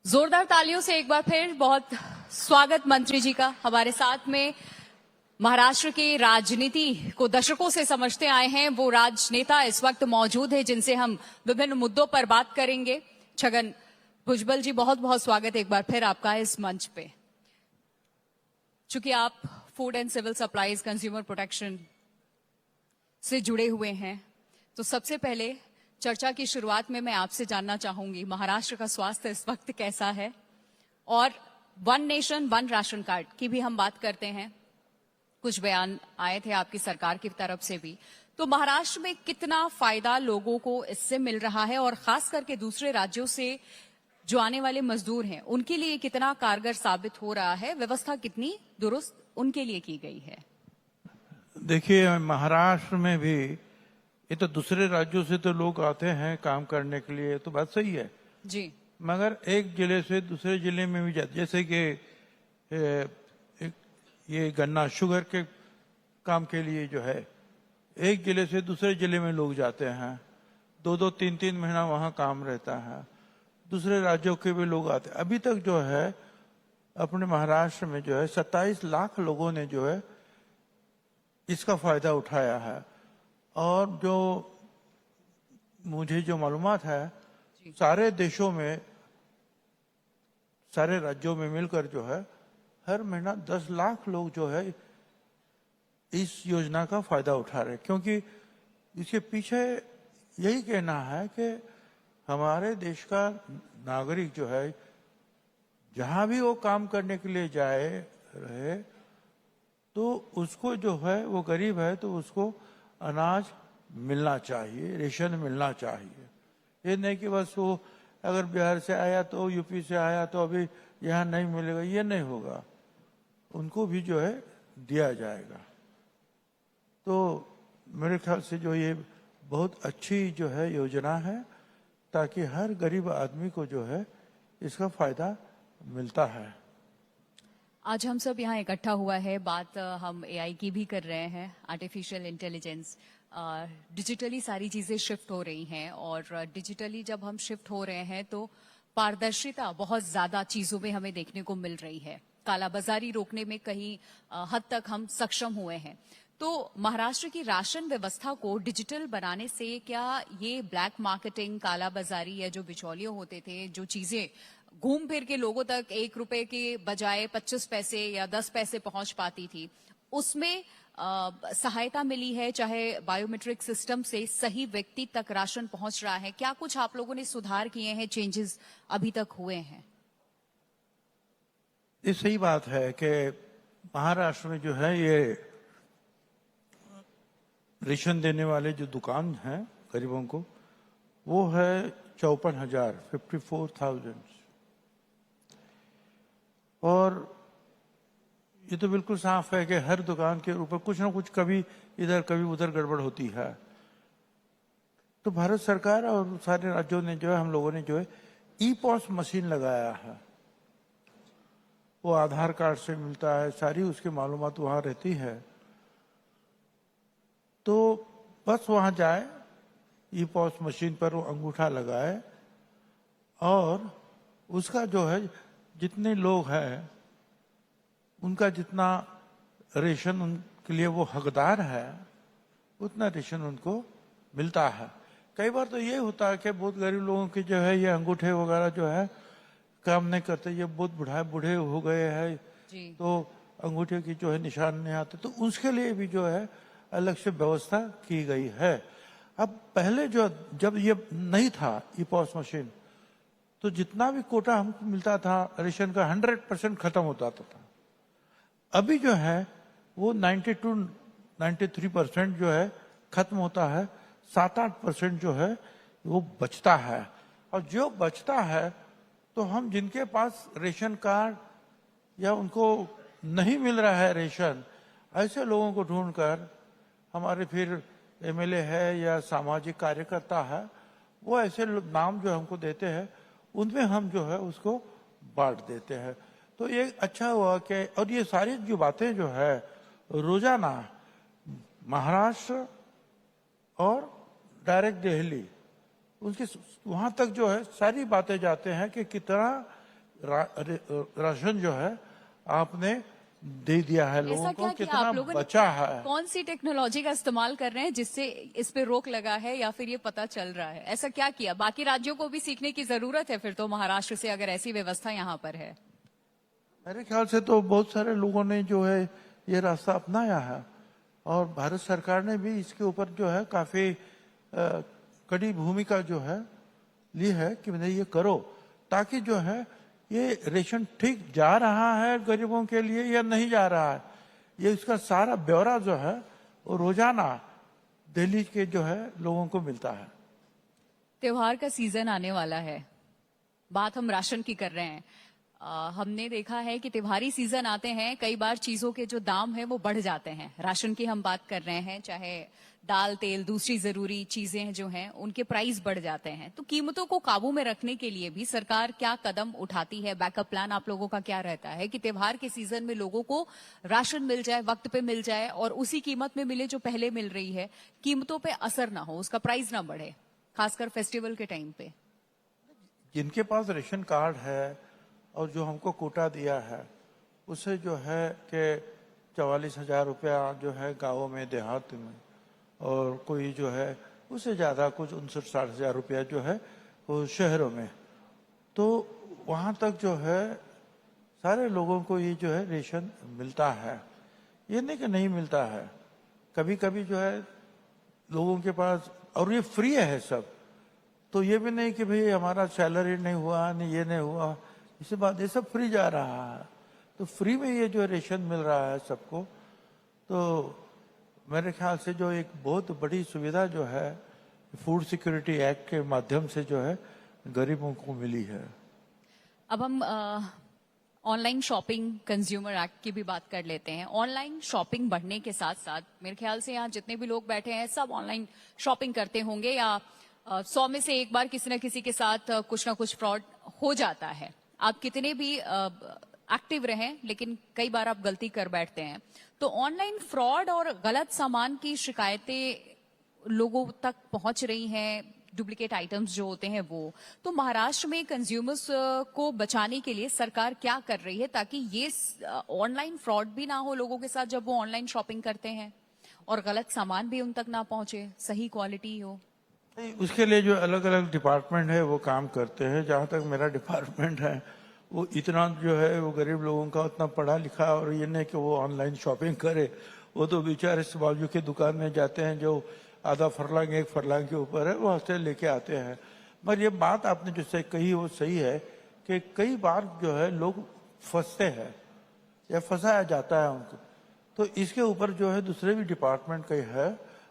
जोरदार तालियों से एक बार फिर बहुत स्वागत मंत्री जी का हमारे साथ में। महाराष्ट्र की राजनीति को दशकों से समझते आए हैं वो राजनेता इस वक्त मौजूद है जिनसे हम विभिन्न मुद्दों पर बात करेंगे। छगन भुजबल जी, बहुत बहुत स्वागत एक बार फिर आपका इस मंच पे। चूंकि आप food and civil supplies, consumer protection से जुड़े हुए हैं, तो सबसे पहले चर्चा की शुरुआत में मैं आपसे जानना चाहूंगी महाराष्ट्र का स्वास्थ्य इस वक्त कैसा है, और one nation one ration card की भी हम बात करते हैं। कुछ बयान आए थे आपकी सरकार की तरफ से भी, तो महाराष्ट्र में कितना फायदा लोगों को इससे मिल रहा है, और खास करके दूसरे राज्यों से जो आने वाले मजदूर हैं उनके लिए कितना कारगर साबित हो रहा है, व्यवस्था कितनी दुरुस्त उनके लिए की गई है? देखिए, महाराष्ट्र में भी ये तो दूसरे राज्यों से तो लोग आते हैं काम करने के लिए, तो बात सही है जी, मगर एक जिले से दूसरे जिले में भी जाते, जैसे कि ये गन्ना शुगर के काम के लिए जो है एक जिले से दूसरे जिले में लोग जाते हैं, 2-2, 3-3 महीना वहां काम रहता है। दूसरे राज्यों के भी लोग आते हैं। अभी तक जो है अपने महाराष्ट्र में जो है 27 लाख लोगों ने जो है इसका फायदा उठाया है, और जो मुझे जो मालूमात है सारे देशों में, सारे राज्यों में मिलकर जो है हर महीना 10 लाख लोग जो है इस योजना का फायदा उठा रहे हैं। क्योंकि इसके पीछे यही कहना है कि हमारे देश का नागरिक जो है जहां भी वो काम करने के लिए जाए रहे, तो उसको जो है वो गरीब है तो उसको अनाज मिलना चाहिए, रेशन मिलना चाहिए। ये नहीं कि बस वो अगर बिहार से आया तो, यूपी से आया तो अभी यहाँ नहीं मिलेगा, ये नहीं होगा। उनको भी जो है दिया जाएगा। तो मेरे ख्याल से जो ये बहुत अच्छी जो है योजना है, ताकि हर गरीब आदमी को जो है इसका फायदा मिलता है। आज हम सब यहाँ इकट्ठा हुआ है, बात हम एआई की भी कर रहे हैं, आर्टिफिशियल इंटेलिजेंस। डिजिटली सारी चीजें शिफ्ट हो रही हैं, और डिजिटली जब हम शिफ्ट हो रहे हैं तो पारदर्शिता बहुत ज्यादा चीजों में हमें देखने को मिल रही है। कालाबाजारी रोकने में कहीं हद तक हम सक्षम हुए हैं। तो महाराष्ट्र की राशन व्यवस्था को डिजिटल बनाने से क्या ये ब्लैक मार्केटिंग, कालाबाजारी या जो बिचौलिए होते थे, जो चीजें घूम फिर के लोगों तक 1 रुपए के बजाय 25 पैसे या 10 पैसे पहुंच पाती थी, उसमें सहायता मिली है? चाहे बायोमेट्रिक सिस्टम से सही व्यक्ति तक राशन पहुंच रहा है? क्या कुछ आप लोगों ने सुधार किए हैं, चेंजेस अभी तक हुए हैं? ये सही बात है कि महाराष्ट्र में जो है ये रेशन देने वाले जो दुकान हैं गरीबों को, वो है 54,000, 54,000। और ये तो बिल्कुल साफ है कि हर दुकान के ऊपर कुछ ना कुछ कभी इधर कभी उधर गड़बड़ होती है। तो भारत सरकार और सारे राज्यों ने जो है, हम लोगों ने जो है ई-पॉस मशीन लगाया है। वो आधार कार्ड से मिलता है, सारी उसकी मालूमात वहां रहती है। तो बस वहां जाए, ई-पॉस मशीन पर वो अंगूठा लगाए, और उसका जो है जितने लोग हैं उनका जितना रेशन उनके लिए वो हकदार है, उतना रेशन उनको मिलता है। कई बार तो ये होता है कि बहुत गरीब लोगों के जो है ये अंगूठे वगैरह जो है काम नहीं करते, ये बहुत बूढ़े हो गए हैं, तो अंगूठे की जो है निशान नहीं आते, तो उसके लिए भी जो है अलग से व्यवस्था की गई है। अब पहले जब ये नहीं था ई-पॉस मशीन, तो जितना भी कोटा हमको मिलता था रेशन का 100% खत्म होता था। अभी जो है वो 92-93% जो है खत्म होता है, 7-8% जो है वो बचता है। और जो बचता है तो हम जिनके पास रेशन कार्ड या उनको नहीं मिल रहा है रेशन, ऐसे लोगों को ढूंढकर हमारे फिर एमएलए है या सामाजिक कार्यकर्ता है, वो ऐसे नाम जो हमको देते हैं, उनमें हम जो है उसको बांट देते हैं। तो ये अच्छा हुआ कि, और ये सारी जो बातें जो है रोजाना महाराष्ट्र और डायरेक्ट दिल्ली, उसके वहां तक जो है सारी बातें जाते हैं कि कितना राशन जो है आपने दे दिया है लोगों ऐसा को, क्या किया कितना आप लोगों ने? बचा है। कौन सी टेक्नोलॉजी का इस्तेमाल कर रहे हैं जिससे इस पे रोक लगा है या फिर ये पता चल रहा है? ऐसा क्या किया? बाकी राज्यों को भी सीखने की जरूरत है फिर तो महाराष्ट्र से, अगर ऐसी व्यवस्था यहाँ पर है। मेरे ख्याल से तो बहुत सारे लोगों ने जो है ये रास्ता अपनाया है, और भारत सरकार ने भी इसके ऊपर जो है काफी कड़ी भूमिका जो है ली है कि नहीं ये करो, ताकि जो है ये रेशन ठीक जा रहा है गरीबों के लिए या नहीं जा रहा है, ये इसका सारा ब्यौरा जो है वो रोजाना दिल्ली के जो है लोगों को मिलता है। त्योहार का सीजन आने वाला है, बात हम राशन की कर रहे हैं। हमने देखा है कि त्योहारी सीजन आते हैं, कई बार चीजों के जो दाम है वो बढ़ जाते हैं। राशन की हम बात कर रहे हैं, चाहे दाल तेल दूसरी जरूरी चीजें जो हैं उनके प्राइस बढ़ जाते हैं। तो कीमतों को काबू में रखने के लिए भी सरकार क्या कदम उठाती है? बैकअप प्लान आप लोगों का क्या रहता है कि त्योहार के सीजन में लोगों को राशन मिल जाए, वक्त पे मिल जाए और उसी कीमत में मिले जो पहले मिल रही है, कीमतों पे असर ना हो, उसका प्राइस ना बढ़े, खासकर फेस्टिवल के टाइम पे? जिनके पास रेशन कार्ड है और जो हमको कोटा दिया है, उसे जो है कि 44,000 रुपया जो है गाँवों में देहात में, और कोई जो है उससे ज़्यादा कुछ 59-60,000 रुपया जो है वो शहरों में। तो वहाँ तक जो है सारे लोगों को ये जो है रेशन मिलता है, ये नहीं कि नहीं मिलता है। कभी कभी जो है लोगों के पास, और ये फ्री है सब, तो ये भी नहीं कि भाई हमारा सैलरी नहीं हुआ, नहीं ये नहीं हुआ, इसी बात ये सब फ्री जा रहा है। तो फ्री में ये जो रेशन मिल रहा है सबको, तो मेरे ख्याल से जो एक बहुत बड़ी सुविधा जो है फूड सिक्योरिटी एक्ट के माध्यम से जो है गरीबों को मिली है। अब हम ऑनलाइन शॉपिंग कंज्यूमर एक्ट की भी बात कर लेते हैं। ऑनलाइन शॉपिंग बढ़ने के साथ साथ मेरे ख्याल से यहाँ जितने भी लोग बैठे हैं सब ऑनलाइन शॉपिंग करते होंगे, या 100 में से एक बार किसी न किसी के साथ कुछ ना कुछ फ्रॉड हो जाता है। आप कितने भी एक्टिव रहें, लेकिन कई बार आप गलती कर बैठते हैं। तो ऑनलाइन फ्रॉड और गलत सामान की शिकायतें लोगों तक पहुंच रही हैं, डुप्लीकेट आइटम्स जो होते हैं वो। तो महाराष्ट्र में कंज्यूमर्स को बचाने के लिए सरकार क्या कर रही है ताकि ये ऑनलाइन फ्रॉड भी ना हो लोगों के साथ जब वो ऑनलाइन शॉपिंग करते हैं, और गलत सामान भी उन तक ना पहुंचे, सही क्वालिटी हो? उसके लिए जो अलग अलग डिपार्टमेंट है वो काम करते हैं। जहाँ तक मेरा डिपार्टमेंट है, वो इतना जो है वो गरीब लोगों का उतना पढ़ा लिखा, और ये नहीं कि वो ऑनलाइन शॉपिंग करे। वो तो बेचारे बाजू की दुकान में जाते हैं जो आधा फरलांग एक फरलांग के ऊपर है, वहाँ से लेके आते हैं। मगर ये बात आपने जो सही कही वो सही है कि कई बार जो है लोग फंसते हैं या फंसाया जाता है उनको। तो इसके ऊपर जो है दूसरे भी डिपार्टमेंट के है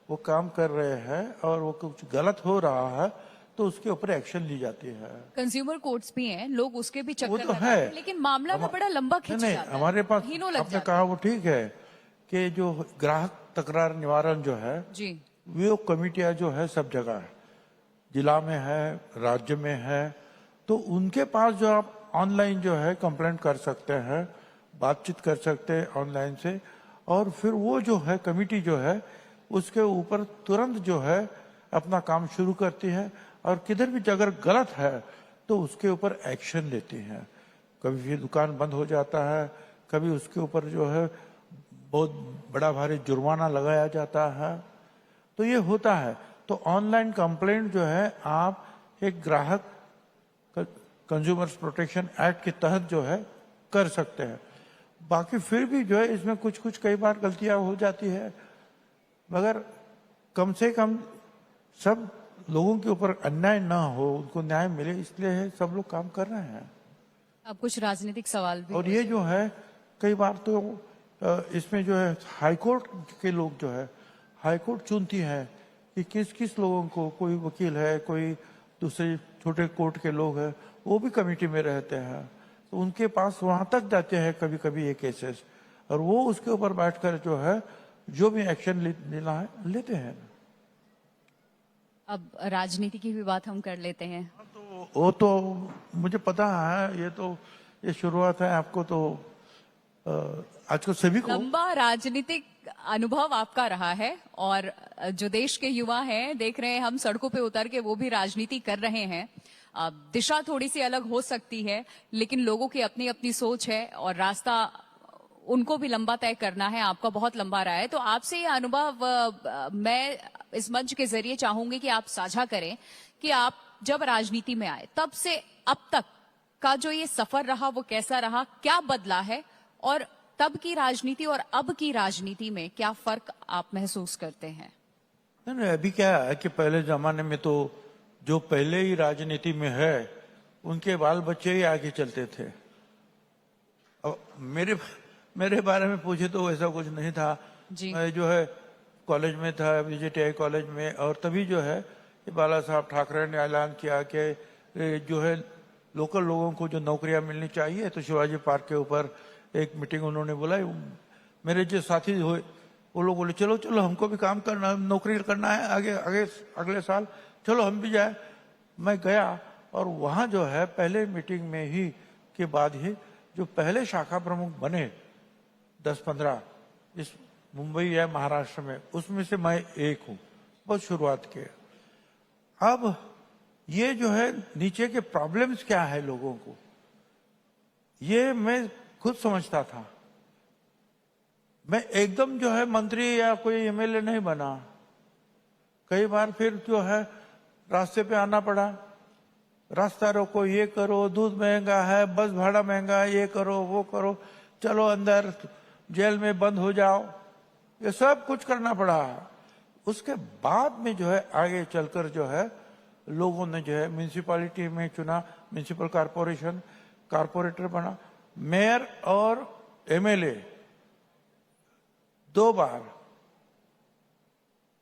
वो काम कर रहे हैं, और वो कुछ गलत हो रहा है तो उसके ऊपर एक्शन ली जाती है। कंज्यूमर कोर्ट्स भी हैं, लोग उसके भी वो चक्कर तो लगाते है, हैं, लेकिन मामला ना बड़ा लंबा खिंच नहीं जाता है। हमारे पास महीनों लग आपने जाते कहा वो ठीक है कि जो ग्राहक तकरार निवारण जो है जी, वो कमिटियां जो है सब जगह है, जिला में है, राज्य में है। तो उनके पास जो आप ऑनलाइन जो है कंप्लेंट कर सकते हैं, बातचीत कर सकते हैं ऑनलाइन से, और फिर वो जो है कमिटी जो है उसके ऊपर तुरंत जो है अपना काम शुरू करती है, और किधर भी अगर गलत है तो उसके ऊपर एक्शन लेती है। कभी भी दुकान बंद हो जाता है, कभी उसके ऊपर जो है बहुत बड़ा भारी जुर्माना लगाया जाता है। तो ये होता है। तो ऑनलाइन कंप्लेंट जो है आप एक ग्राहक कंज्यूमर्स प्रोटेक्शन एक्ट के तहत जो है कर सकते हैं। बाकी फिर भी जो है इसमें कुछ कुछ कई बार गलतियां हो जाती है, मगर कम से कम सब लोगों के ऊपर अन्याय ना हो, उनको न्याय मिले, इसलिए सब लोग काम कर रहे हैं। अब कुछ राजनीतिक सवाल भी। और ये जो है कई बार तो इसमें जो है हाईकोर्ट के लोग जो है, हाईकोर्ट चुनती है कि किस किस लोगों को, कोई वकील है, कोई दूसरे छोटे कोर्ट के लोग हैं, वो भी कमेटी में रहते हैं, तो उनके पास वहां तक जाते हैं कभी कभी ये केसेस, और वो उसके ऊपर बैठकर जो है जो भी एक्शन लेना है लेते हैं। अब राजनीति की भी बात हम कर लेते हैं। तो वो तो मुझे पता है, ये तो ये शुरुआत है, आपको तो आजकल सभी को लंबा राजनीतिक अनुभव आपका रहा है और जो देश के युवा हैं देख रहे हैं हम सड़कों पे उतर के वो भी राजनीति कर रहे हैं। दिशा थोड़ी सी अलग हो सकती है लेकिन लोगों की अपनी अपनी सोच है और रास्ता उनको भी लंबा तय करना है। आपका बहुत लंबा रहा है तो आपसे ये अनुभव मैं इस मंच के जरिए चाहूंगी कि आप साझा करें कि आप जब राजनीति में आए तब से अब तक का जो ये सफर रहा वो कैसा रहा, क्या बदला है और तब की राजनीति और अब की राजनीति में क्या फर्क आप महसूस करते हैं? नहीं, अभी क्या है कि पहले जमाने में तो जो पहले ही राजनीति में है उनके बाल बच्चे ही आगे चलते थे। अब मेरे बारे में पूछे तो ऐसा कुछ नहीं था जी। मैं जो है कॉलेज में था, बीजेटीआई कॉलेज में, और तभी जो है बाला साहब ठाकरे ने ऐलान किया कि जो है लोकल लोगों को जो नौकरियां मिलनी चाहिए, तो शिवाजी पार्क के ऊपर एक मीटिंग उन्होंने बुलाई। मेरे जो साथी हुए वो लोग बोले चलो चलो हमको भी काम करना, नौकरी करना है आगे आगे अगले साल, चलो हम भी जाए। मैं गया और वहां जो है पहले मीटिंग में ही के बाद ही जो पहले शाखा प्रमुख बने 10-15 इस मुंबई या महाराष्ट्र में, उसमें से मैं एक हूं। बहुत शुरुआत की। अब ये जो है नीचे के प्रॉब्लम्स क्या है लोगों को, ये मैं खुद समझता था। मैं एकदम जो है मंत्री या कोई एमएलए नहीं बना। कई बार फिर जो है रास्ते पे आना पड़ा, रास्ता रोको, ये करो, दूध महंगा है, बस भाड़ा महंगा है, ये करो वो करो, चलो अंदर जेल में बंद हो जाओ, ये सब कुछ करना पड़ा। उसके बाद में जो है आगे चलकर जो है लोगों ने जो है म्यूनिसिपैलिटी में चुना, म्यूनिसिपल कॉरपोरेशन, कॉरपोरेटर बना, मेयर और एमएलए 2 बार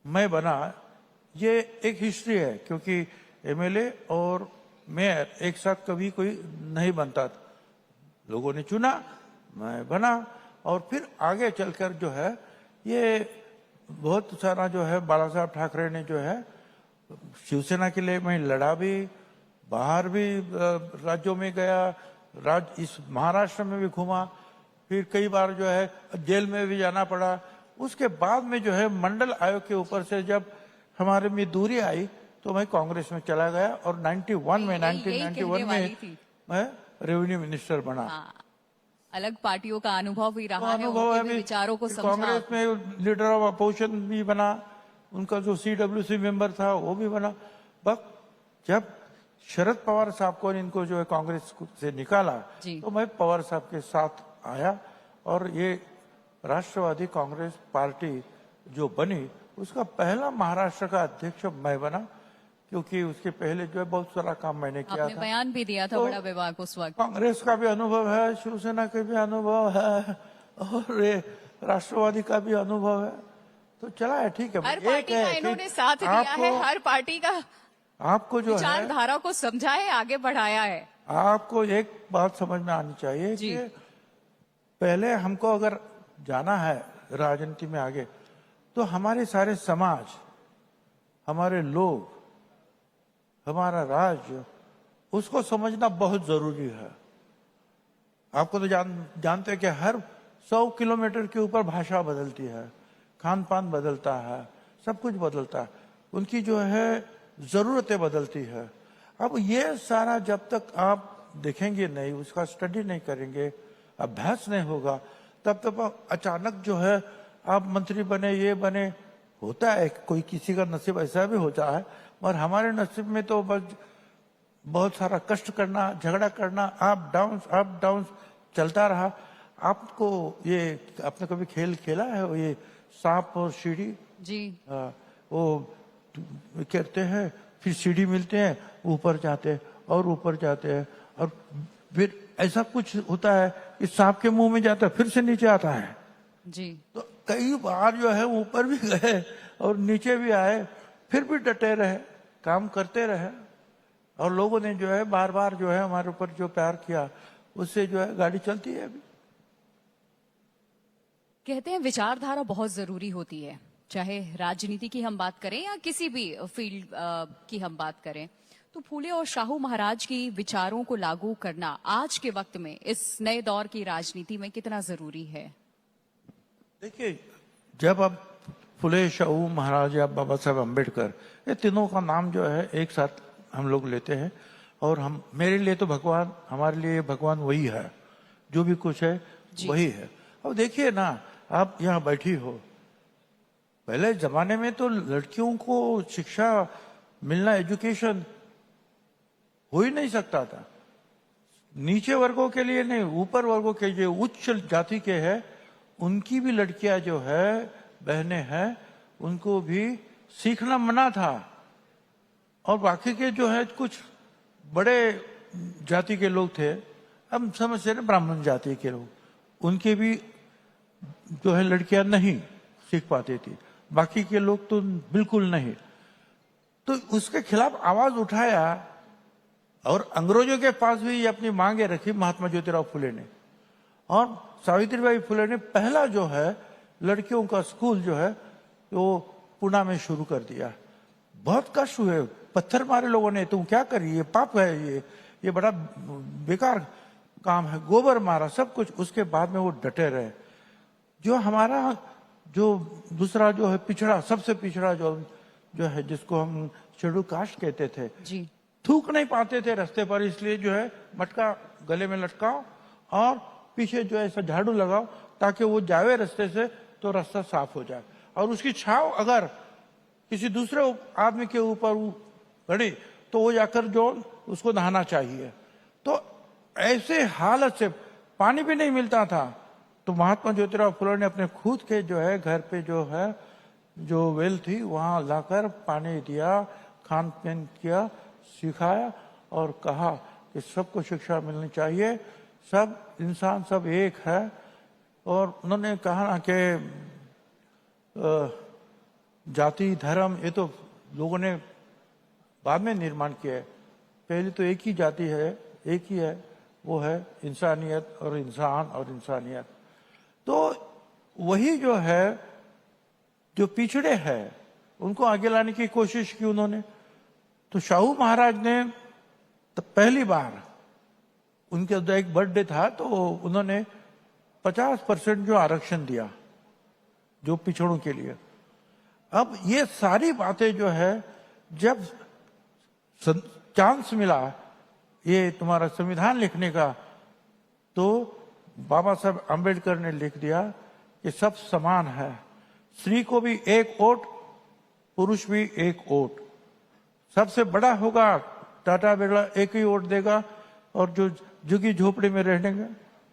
मैं बना। ये एक हिस्ट्री है क्योंकि एमएलए और मेयर एक साथ कभी कोई नहीं बनता था। लोगों ने चुना, मैं बना, और फिर आगे चलकर जो है ये बहुत सारा जो है बाला साहब ठाकरे ने जो है शिवसेना के लिए मैं लड़ा भी, बाहर भी राज्यों में गया, इस महाराष्ट्र में भी घूमा, फिर कई बार जो है जेल में भी जाना पड़ा। उसके बाद में जो है मंडल आयोग के ऊपर से जब हमारे में दूरी आई तो मैं कांग्रेस में चला गया और 1991 में मैं रेवेन्यू मिनिस्टर बना। हाँ, अलग पार्टियों का अनुभव ही रहा है, अनुभव है उनके भी विचारों को समझा। कांग्रेस में लीडर ऑफ अपोजिशन भी बना, उनका जो सीडब्ल्यूसी मेंबर था वो भी बना। बस जब शरद पवार साहब को इनको जो है कांग्रेस से निकाला तो मैं पवार साहब के साथ आया और ये राष्ट्रवादी कांग्रेस पार्टी जो बनी उसका पहला महाराष्ट्र का अध्यक्ष मैं बना, क्योंकि उसके पहले जो है बहुत सारा काम मैंने किया आपने था। बयान भी दिया था तो बड़ा विभाग उस वक्त। कांग्रेस का भी अनुभव है, शिवसेना का भी अनुभव है और ये राष्ट्रवादी का भी अनुभव है, तो चला है, ठीक है। हर पार्टी का इन्होंने साथ दिया है, हर पार्टी का आपको जो है विचारधारा को समझा है, आगे बढ़ाया है। आपको एक बात समझ में आनी चाहिए कि पहले हमको अगर जाना है राजनीति में आगे तो हमारे सारे समाज, हमारे लोग, हमारा राज्य, उसको समझना बहुत जरूरी है। आपको तो जानते हैं कि हर 100 किलोमीटर के ऊपर भाषा बदलती है, खान पान बदलता है, सब कुछ बदलता है, उनकी जो है जरूरतें बदलती है। अब ये सारा जब तक आप देखेंगे नहीं, उसका स्टडी नहीं करेंगे, अभ्यास नहीं होगा, तब तक अचानक जो है आप मंत्री बने, ये बने, होता है कोई किसी का नसीब ऐसा भी होता है, मगर हमारे नसीब में तो बस बहुत सारा कष्ट करना, झगड़ा करना, अप डाउन चलता रहा। आपको ये आपने कभी खेल खेला है वो ये सांप और सीढ़ी? जी वो कहते हैं फिर सीढ़ी मिलते हैं, ऊपर जाते हैं और ऊपर जाते हैं, और फिर ऐसा कुछ होता है कि सांप के मुंह में जाता है फिर से नीचे आता है। जी तो कई बार जो है ऊपर भी गए और नीचे भी आए, फिर भी डटे रहे, काम करते रहे, और लोगों ने जो है बार बार जो है हमारे ऊपर जो प्यार किया, उससे जो है गाड़ी चलती है। अभी कहते हैं विचारधारा बहुत जरूरी होती है, चाहे राजनीति की हम बात करें या किसी भी फील्ड की हम बात करें। तो फूले और शाहू महाराज की विचारों को लागू करना आज के वक्त में इस नए दौर की राजनीति में कितना जरूरी है? देखिए, जब आप फुले शाहू महाराज या बाबा साहब अम्बेडकर, ये तीनों का नाम जो है एक साथ हम लोग लेते हैं, और हम, मेरे लिए तो भगवान, हमारे लिए भगवान वही है, जो भी कुछ है वही है। अब देखिए ना, आप यहाँ बैठी हो, पहले जमाने में तो लड़कियों को शिक्षा मिलना, एजुकेशन हो ही नहीं सकता था। नीचे वर्गों के लिए नहीं, ऊपर वर्गों के जो उच्च जाति के हैं उनकी भी लड़कियां जो है, बहनें हैं, उनको भी सीखना मना था। और बाकी के जो है कुछ बड़े जाति के लोग थे, हम समझते हैं ब्राह्मण जाति के लोग, उनके भी जो है लड़कियां नहीं सीख पाती थी, बाकी के लोग तो बिल्कुल नहीं। तो उसके खिलाफ आवाज उठाया, और अंग्रेजों के पास भी ये अपनी मांगे रखी महात्मा ज्योतिराव फुले ने, और सावित्रीबाई फुले ने पहला जो है लड़कियों का स्कूल जो है वो पुणे में शुरू कर दिया। बहुत कष्ट हुए, पत्थर मारे लोगों ने, तुम क्या करिए, ये पाप है, ये बड़ा बेकार काम है, गोबर मारा, सब कुछ। उसके बाद में वो डटे रहे। जो हमारा जो दूसरा जो है पिछड़ा, सबसे पिछड़ा जो है, जिसको हम शेड्यूल कास्ट कहते थे जी, थूक नहीं पाते थे रास्ते पर, इसलिए जो है मटका गले में लटकाओ और पीछे जो है ऐसा झाड़ू लगाओ, ताकि वो जावे रास्ते से तो रास्ता साफ हो जाए, और उसकी छाव अगर किसी दूसरे आदमी के ऊपर पड़ी तो वो जाकर जो उसको नहाना चाहिए। तो ऐसे हालत से पानी भी नहीं मिलता था, तो महात्मा ज्योतिराव फुले ने अपने खुद के जो है घर पे जो है जो वेल थी वहां लाकर पानी दिया, खान पीन किया, सिखाया, और कहा कि सबको शिक्षा मिलनी चाहिए, सब इंसान सब एक है। और उन्होंने कहा ना कि जाति धर्म ये तो लोगों ने बाद में निर्माण किया है, पहले तो एक ही जाति है, एक ही है, वो है इंसानियत और इंसान और इंसानियत। तो वही जो है जो पिछड़े हैं उनको आगे लाने की कोशिश की उन्होंने। तो शाहू महाराज ने तो पहली बार, उनके एक बर्थडे था तो उन्होंने 50% जो आरक्षण दिया जो पिछड़ों के लिए। अब ये सारी बातें जो है जब चांस मिला ये तुम्हारा संविधान लिखने का, तो बाबा साहब अम्बेडकर ने लिख दिया कि सब समान है, स्त्री को भी एक वोट, पुरुष भी एक वोट, सबसे बड़ा होगा टाटा बिरला एक ही वोट देगा, और जो झुग्गी झोपड़ी में रहने का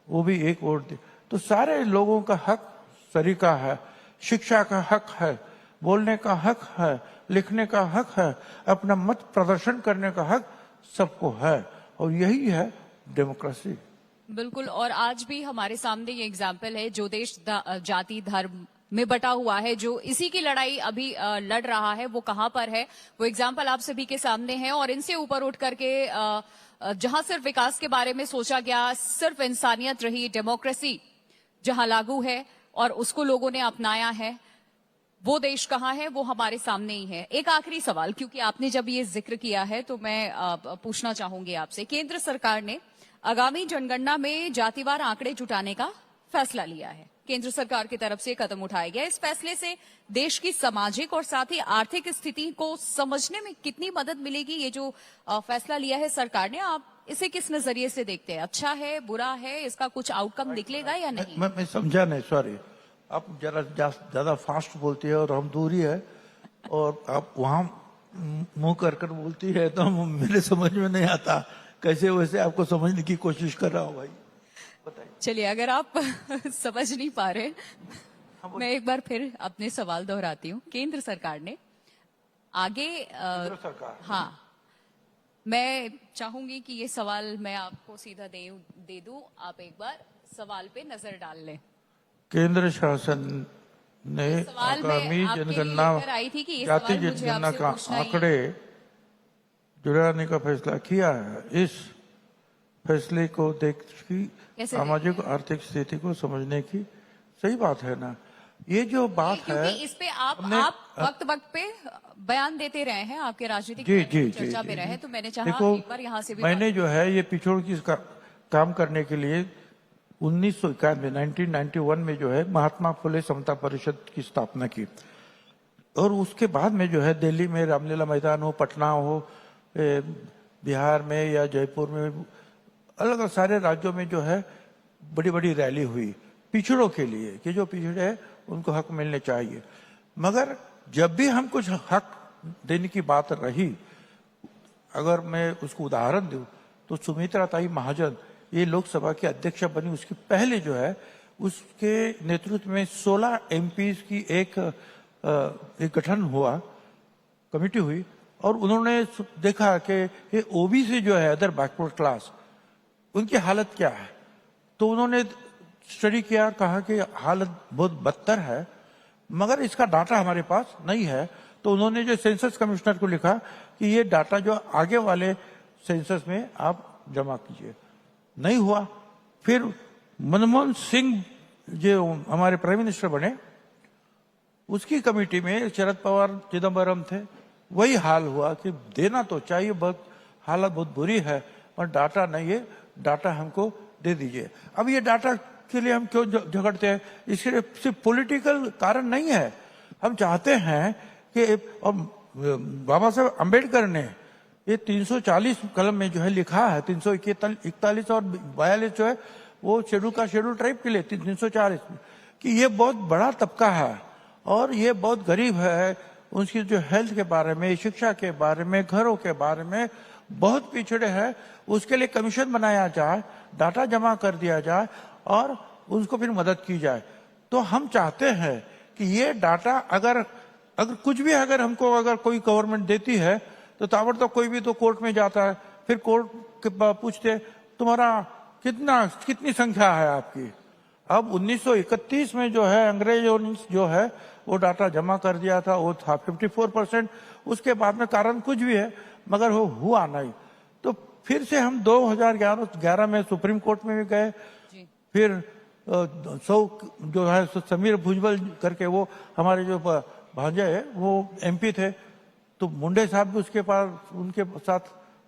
वो भी एक वोट दे। तो सारे लोगों का हक सरीका है, शिक्षा का हक है, बोलने का हक है, लिखने का हक है, अपना मत प्रदर्शन करने का हक सबको है, और यही है डेमोक्रेसी। बिल्कुल। और आज भी हमारे सामने ये एग्जाम्पल है, जो देश जाति धर्म में बटा हुआ है, जो इसी की लड़ाई अभी लड़ रहा है, वो कहां पर है, वो एग्जाम्पल आप सभी के सामने है। और इनसे ऊपर उठ करके जहां सिर्फ विकास के बारे में सोचा गया, सिर्फ इंसानियत रही, डेमोक्रेसी जहां लागू है और उसको लोगों ने अपनाया है, वो देश कहां है, वो हमारे सामने ही है। एक आखिरी सवाल, क्योंकि आपने जब ये जिक्र किया है तो मैं पूछना चाहूंगी आपसे। केंद्र सरकार ने आगामी जनगणना में जातिवार आंकड़े जुटाने का फैसला लिया है, केंद्र सरकार की तरफ से कदम उठाया गया। इस फैसले से देश की सामाजिक और साथ ही आर्थिक स्थिति को समझने में कितनी मदद मिलेगी? ये जो फैसला लिया है सरकार ने, आप इसे किस नजरिए से देखते हैं? अच्छा है, बुरा है, इसका कुछ आउटकम निकलेगा या नहीं? मैं समझा नहीं, सॉरी। आप जरा ज्यादा फास्ट बोलती है और हम दूर ही है, और आप वहां मुंह कर कर बोलती है, तो मेरे समझ में नहीं आता। कैसे वैसे आपको समझने की कोशिश कर रहा हूँ भाई, बताइए। चलिए, अगर आप समझ नहीं पा रहे, मैं एक बार फिर अपने सवाल दोहराती हूँ। केंद्र सरकार ने आगे सरकार, हाँ, मैं चाहूंगी कि ये सवाल मैं आपको सीधा दे दूं, आप एक बार सवाल पे नजर डाल लें। केंद्र शासन ने सवाल मैं आगामी आपके लिए जनगणना, लेकर आई थी कि ये जाति सवाल मुझे जनगणना आपसे का पूछना ही है। आंकड़े जुड़ाने का फैसला किया है। इस फैसले को देख की कैसे सामाजिक आर्थिक स्थिति को समझने की सही बात है ना। ये जो बात है, क्योंकि इस पे आप वक्त वक्त पे बयान देते रहे हैं, आपके राजनीतिक जी जी जी चर्चा जी, में रहे, तो मैंने चाहा देखो, एक बार यहाँ से भी मैंने जो है ये पिछड़ों की काम करने के लिए 1991 में जो है महात्मा फुले समता परिषद की स्थापना की। और उसके बाद में जो है दिल्ली में रामलीला मैदान हो, पटना हो, बिहार में या जयपुर में, अलग अलग सारे राज्यों में जो है बड़ी बड़ी रैली हुई पिछड़ों के लिए कि जो पिछड़े हैं उनको हक मिलने चाहिए। मगर जब भी हम कुछ हक देने की बात रही, अगर मैं उसको उदाहरण दूं तो सुमित्रा ताई महाजन ये लोकसभा की अध्यक्ष बनी, उसके पहले जो है उसके नेतृत्व में 16 एमपीज की एक गठन हुआ, कमेटी हुई, और उन्होंने देखा कि ये ओबीसी जो है अदर बैकवर्ड क्लास, उनकी हालत क्या है। तो उन्होंने स्टडी किया, कहा कि हालत बहुत बदतर है, मगर इसका डाटा हमारे पास नहीं है। तो उन्होंने जो सेंसस कमिश्नर को लिखा कि ये डाटा जो आगे वाले सेंसस में आप जमा कीजिए। नहीं हुआ। फिर मनमोहन सिंह जो हमारे प्राइम मिनिस्टर बने, उसकी कमेटी में शरद पवार चिदम्बरम थे, वही हाल हुआ कि देना तो चाहिए, बहुत हालत बहुत बुरी है, पर डाटा नहीं है, डाटा हमको दे दीजिए। अब ये डाटा के लिए हम क्यों झगड़ते हैं? इसके लिए सिर्फ पॉलिटिकल कारण नहीं है। हम चाहते हैं कि बाबा साहब अम्बेडकर ने ये 340 कलम में जो है लिखा है, 341 और 42 जो है वो शेड्यूल ट्राइब के लिए 340, कि ये बहुत बड़ा तबका है और ये बहुत गरीब है, उनकी जो हेल्थ के बारे में, शिक्षा के बारे में, घरों के बारे में बहुत पिछड़े हैं। उसके लिए कमीशन बनाया जाए, डाटा जमा कर दिया जाए और उसको फिर मदद की जाए। तो हम चाहते हैं कि ये डाटा अगर कुछ भी अगर कोई गवर्नमेंट देती है तो ताबड़तोड़ कोई भी तो कोर्ट में जाता है, फिर कोर्ट के पूछते तुम्हारा कितनी संख्या है आपकी। अब 1931 में जो है अंग्रेजों ने जो है वो डाटा जमा कर दिया था, वो था 54%। उसके बाद में कारण कुछ भी है मगर वो हुआ नहीं। तो फिर से हम 2011 में सुप्रीम कोर्ट में भी गए। फिर जो है समीर भुजबल करके, वो हमारे जो भांजे है वो एमपी थे, तो मुंडे साहब भी उसके पास, उनके साथ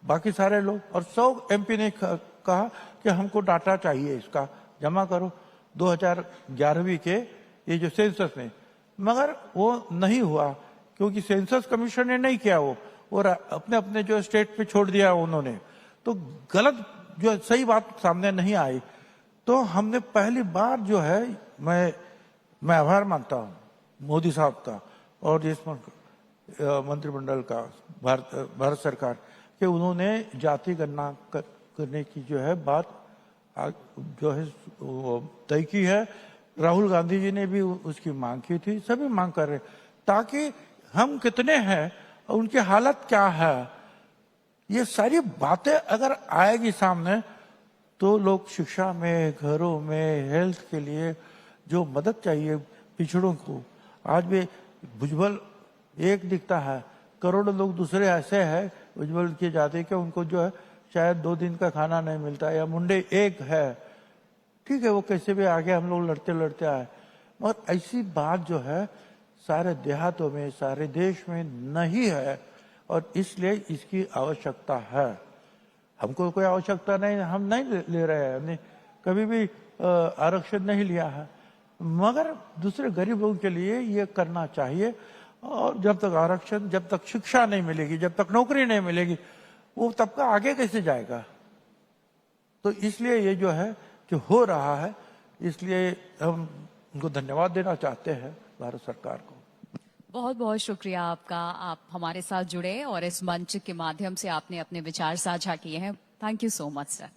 बाकी सारे लोग, और 100 एमपी ने कहा कि हमको डाटा चाहिए, इसका जमा करो 2011वीं के ये जो सेंसस में। मगर वो नहीं हुआ क्योंकि सेंसस कमीशन ने नहीं किया, वो और अपने अपने जो स्टेट पे छोड़ दिया उन्होंने। तो गलत जो सही बात सामने नहीं आई। तो हमने पहली बार जो है, मैं आभार मानता हूँ मोदी साहब का और इस मंत्रिमंडल का, भारत सरकार के, उन्होंने जाति गणना करने की जो है बात जो है तय की है। राहुल गांधी जी ने भी उसकी मांग की थी, सभी मांग कर रहे, ताकि हम कितने हैं, उनकी हालत क्या है, ये सारी बातें अगर आएगी सामने तो लोग शिक्षा में, घरों में, हेल्थ के लिए जो मदद चाहिए पिछड़ों को, आज भी भुजबल एक दिखता है, करोड़ों लोग दूसरे ऐसे हैं भुजबल की जाति के, उनको जो है शायद 2 दिन का खाना नहीं मिलता, या मुंडे एक है, ठीक है, वो कैसे भी आगे हम लोग लड़ते आए। मगर ऐसी बात जो है सारे देहातों में, सारे देश में नहीं है, और इसलिए इसकी आवश्यकता है। हमको कोई आवश्यकता नहीं, हम नहीं ले रहे हैं, हमने कभी भी आरक्षण नहीं लिया है, मगर दूसरे गरीब लोगों के लिए ये करना चाहिए। और जब तक आरक्षण, जब तक शिक्षा नहीं मिलेगी, जब तक नौकरी नहीं मिलेगी, वो तबका आगे कैसे जाएगा। तो इसलिए ये जो है जो हो रहा है, इसलिए हम उनको धन्यवाद देना चाहते हैं भारत सरकार को। बहुत बहुत शुक्रिया आपका, आप हमारे साथ जुड़े और इस मंच के माध्यम से आपने अपने विचार साझा किए हैं। Thank you so much sir.